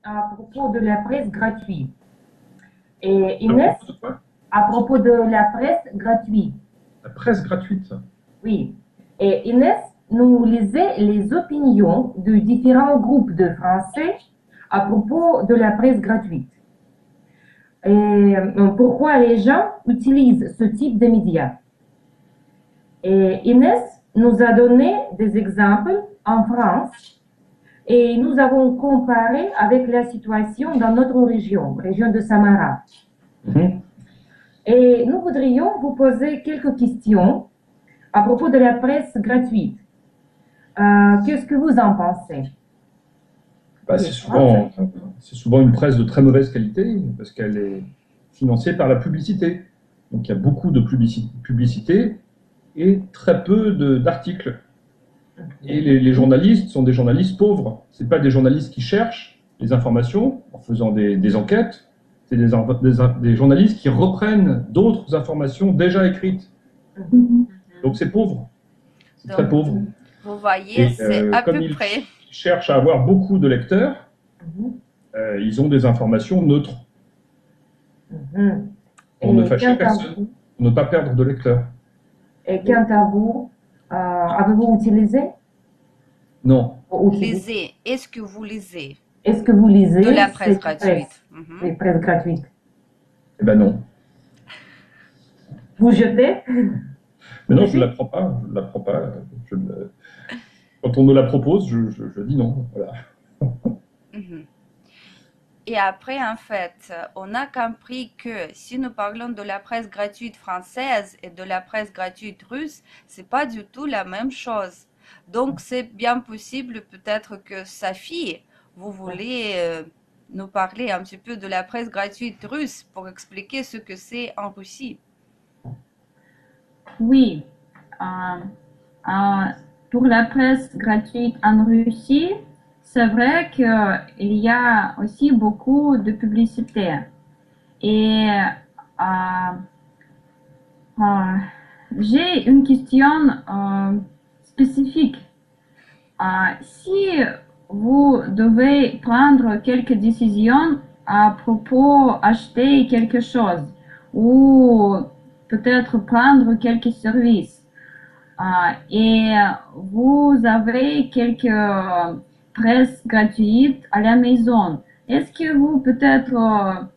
à propos de la presse gratuite. Et À Inès, propos de quoi? à propos de la presse gratuite. La presse gratuite. Oui. Et Inès nous lisait les opinions de différents groupes de Français à propos de la presse gratuite. Et pourquoi les gens utilisent ce type de médias. Et Inès nous a donné des exemples en France et nous avons comparé avec la situation dans notre région de Samara. Mhm. Et nous voudrions vous poser quelques questions à propos de la presse gratuite. Qu'est-ce que vous en pensez? Bah, c'est souvent une presse de très mauvaise qualité parce qu'elle est financée par la publicité. Donc il y a beaucoup de publicité et très peu d'articles. Et les journalistes sont des journalistes pauvres. Ce pas des journalistes qui cherchent les informations en faisant des enquêtes. C'est des journalistes qui reprennent d'autres informations déjà écrites. Donc c'est pauvre. C'est très Donc, pauvre. vous voyez, Et c'est à comme peu ils près. cherchent à avoir beaucoup de lecteurs, Mhm. ils ont des informations neutres Mhm. pour ne Et fâcher personne, pour ne pas perdre de lecteurs. quant à vous, avez-vous utilisé Non. ou utilisé? Lisez. Est-ce que vous lisez Est-ce que vous lisez de la presse cette gratuite? les presses gratuites? Eh ben non. Vous jetez? Mais non, je ne la prends pas. Je ne la prends pas. Quand on me la propose, je dis non. Voilà. Mhm. Et après, en fait, on a compris que si nous parlons de la presse gratuite française et de la presse gratuite russe, c'est pas du tout la même chose. Donc, c'est bien possible peut-être que Safi, vous voulez nous parler un petit peu de la presse gratuite russe pour expliquer ce que c'est en Russie. Oui, pour la presse gratuite en Russie, c'est vrai qu'il y a aussi beaucoup de publicité. Et j'ai une question spécifique. Si vous devez prendre quelques décisions à propos acheter quelque chose ou peut-être prendre quelques services et vous avez quelques presses gratuites à la maison, est-ce que vous peut-être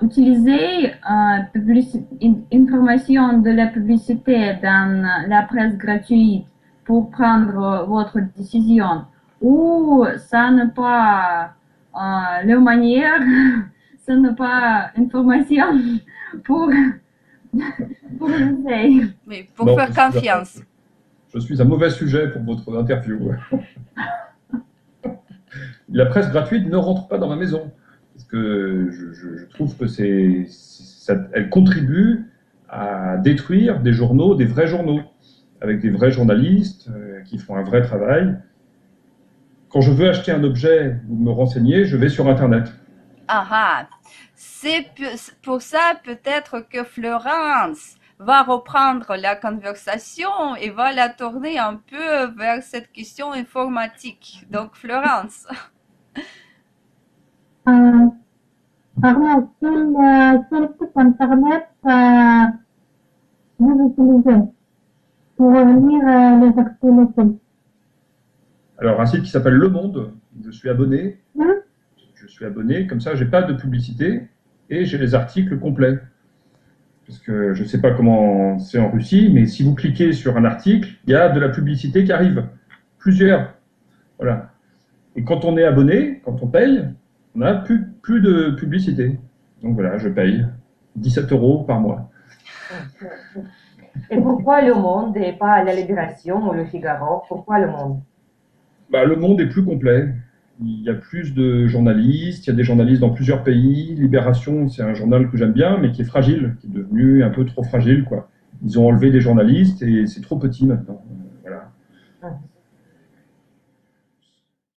utilisez information de la publicité dans la presse gratuite pour prendre votre décision ou ça n'est pas la manière, ça n'est pas information pour l'essayer. Mais pour Non, faire confiance. je suis un mauvais sujet pour votre interview. La presse gratuite ne rentre pas dans ma maison. Parce que je trouve que elle contribue à détruire des journaux, des vrais journaux, avec des vrais journalistes qui font un vrai travail. Quand je veux acheter un objet ou me renseigner, je vais sur Internet. Ah ah, c'est pour ça peut-être que Florence va reprendre la conversation et va la tourner un peu vers cette question informatique. Donc Florence. Pardon, quel site internet vous utilisez pour lire les actualités? Alors, un site qui s'appelle Le Monde, je suis abonné. Hein? Je suis abonné, comme ça, j'ai pas de publicité et j'ai les articles complets. Parce que je ne sais pas comment c'est en Russie, mais si vous cliquez sur un article, il y a de la publicité qui arrive. Plusieurs. Voilà. Et quand on est abonné, quand on paye, on n'a plus de publicité. Donc voilà, je paye 17 € par mois. Et pourquoi Le Monde et pas La Libération ou Le Figaro? Pourquoi Le Monde? Bah, le monde est plus complet. Il y a plus de journalistes, il y a des journalistes dans plusieurs pays. Libération, c'est un journal que j'aime bien, mais qui est fragile, qui est devenu un peu trop fragile, quoi. Ils ont enlevé des journalistes et c'est trop petit maintenant. Voilà.